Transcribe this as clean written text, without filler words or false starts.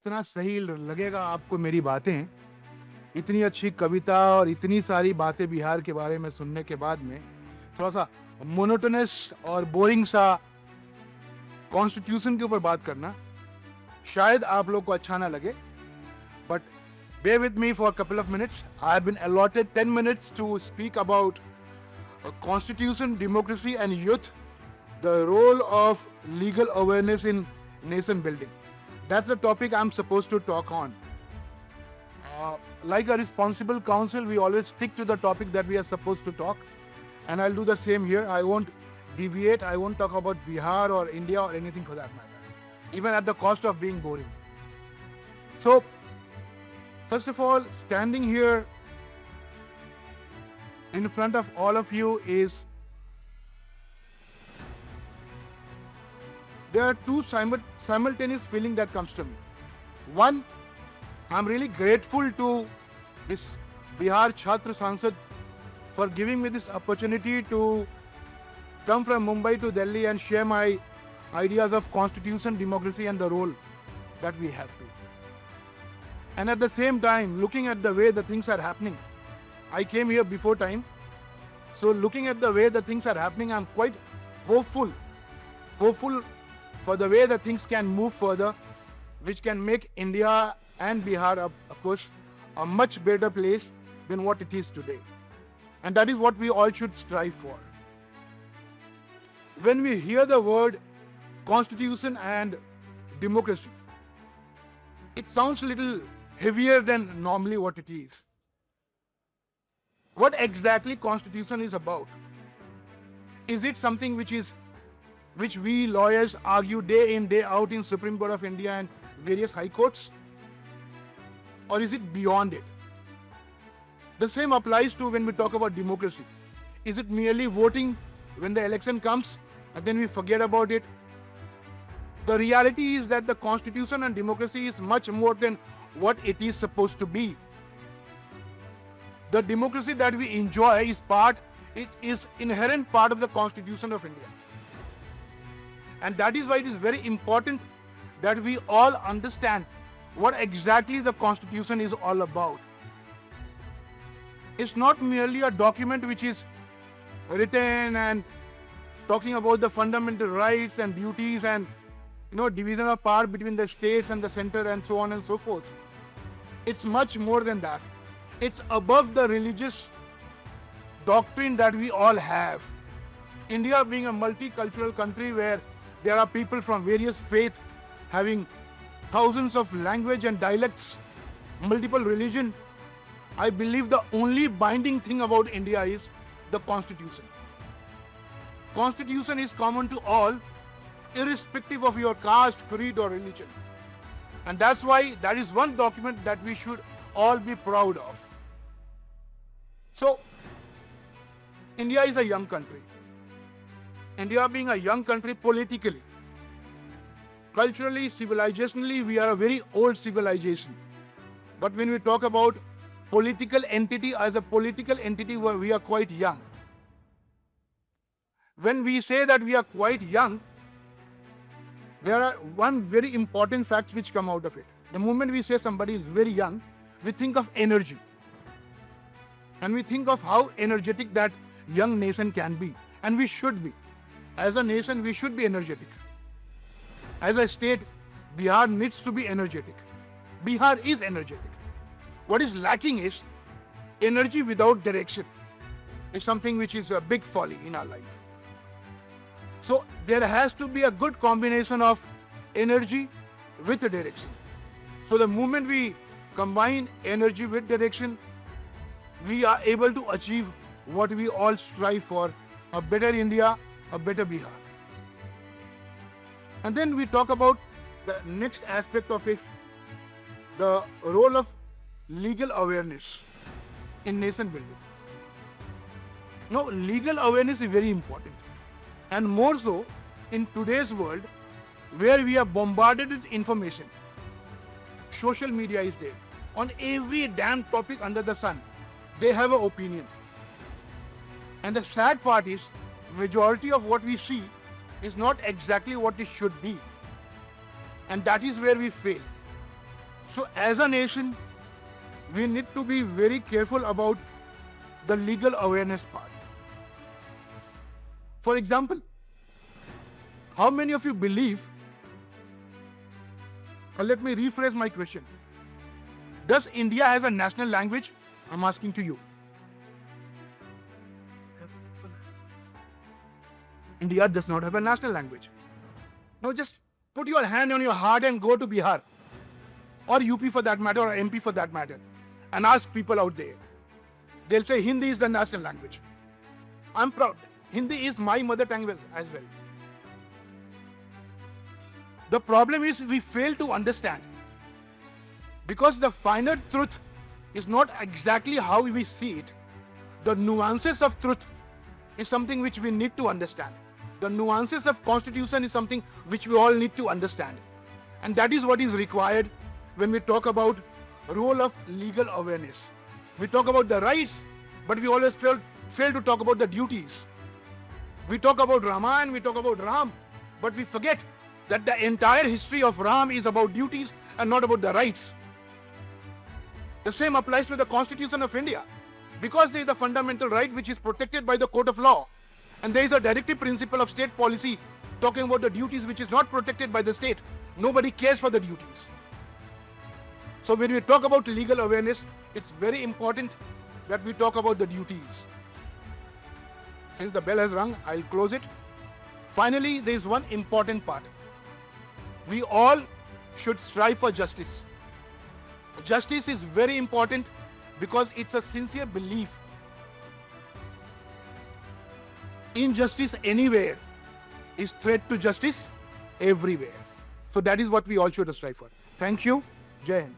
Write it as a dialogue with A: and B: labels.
A: इतना सही लगेगा आपको मेरी बातें, इतनी अच्छी कविता और इतनी सारी बातें बिहार के बारे में सुनने के बाद में थोड़ा सा मोनोटोनस और बोरिंग सा कॉन्स्टिट्यूशन के ऊपर बात करना शायद आप लोग को अच्छा ना लगे, but bear with me for a couple of minutes. I have been allotted 10 minutes to speak about constitution, democracy and youth, the role of legal awareness in nation building. That's the topic I'm supposed to talk on. Like a responsible council, we always stick to the topic that we are supposed to talk, and I'll do the same here. I won't deviate. I won't talk about Bihar or India or anything for that matter, even at the cost of being boring. So, first of all, standing here in front of all of you is, there are two simultaneous feelings that comes to me. One, I'm really grateful to this Bihar Chhatra Sansad for giving me this opportunity to come from Mumbai to Delhi and share my ideas of constitution, democracy and the role that we have to. And at the same time, looking at the way the things are happening, I came here before time. So looking at the way the things are happening, I'm quite hopeful for the way the things can move further, which can make India and Bihar, of course, a much better place than what it is today. And that is what we all should strive for. When we hear the word constitution and democracy, it sounds a little heavier than normally what it is. What exactly constitution is about? Is it something which we lawyers argue day in, day out in Supreme Court of India and various high courts? Or is it beyond it? The same applies to when we talk about democracy. Is it merely voting when the election comes and then we forget about it? The reality is that the constitution and democracy is much more than what it is supposed to be. The democracy that we enjoy it is inherent part of the Constitution of India. And that is why it is very important that we all understand what exactly the Constitution is all about. It's not merely a document which is written and talking about the fundamental rights and duties and division of power between the states and the center and so on and so forth. It's much more than that. It's above the religious doctrine that we all have. India being a multicultural country where there are people from various faiths having thousands of language and dialects, multiple religion, I believe the only binding thing about India is the Constitution. Constitution is common to all, irrespective of your caste, creed or religion. And that's why that is one document that we should all be proud of. So, India is a young country. India being a young country politically, culturally, civilizationally, we are a very old civilization. But when we talk about political entity, as a political entity, we are quite young. When we say that we are quite young, there are one very important fact which come out of it. The moment we say somebody is very young, we think of energy. And we think of how energetic that young nation can be. And we should be. As a nation, we should be energetic. As a state, Bihar needs to be energetic. Bihar is energetic. What is lacking is energy without direction. It's something which is a big folly in our life. So there has to be a good combination of energy with direction. So the moment we combine energy with direction, we are able to achieve what we all strive for, a better India, a better Bihar. And then we talk about the next aspect of it, the role of legal awareness in nation building. Now, legal awareness is very important. And more so in today's world where we are bombarded with information. Social media is there. On every damn topic under the sun, they have an opinion. And the sad part is, majority of what we see is not exactly what it should be. And that is where we fail. So as a nation, we need to be very careful about the legal awareness part. For example, how many of you believe, or let me rephrase my question. Does India have a national language? I'm asking to you. India does not have a national language. Now just put your hand on your heart and go to Bihar, or UP for that matter, or MP for that matter, and ask people out there. They'll say Hindi is the national language. I'm proud. Hindi is my mother tongue as well. The problem is we fail to understand, because the finer truth is not exactly how we see it. The nuances of truth is something which we need to understand. The nuances of constitution is something which we all need to understand. And that is what is required when we talk about role of legal awareness. We talk about the rights, but we always fail to talk about the duties. We talk about Ramayana, we talk about Ram, but we forget that the entire history of Ram is about duties and not about the rights. The same applies to the Constitution of India. Because there is a fundamental right which is protected by the court of law, and there is a directive principle of state policy talking about the duties which is not protected by the state. Nobody cares for the duties. So when we talk about legal awareness, it's very important that we talk about the duties. Since the bell has rung, I'll close it. Finally, there is one important part. We all should strive for justice. Justice is very important because it's a sincere belief. Injustice anywhere is threat to justice everywhere. So that is what we all should strive for. Thank you. Jai Hind.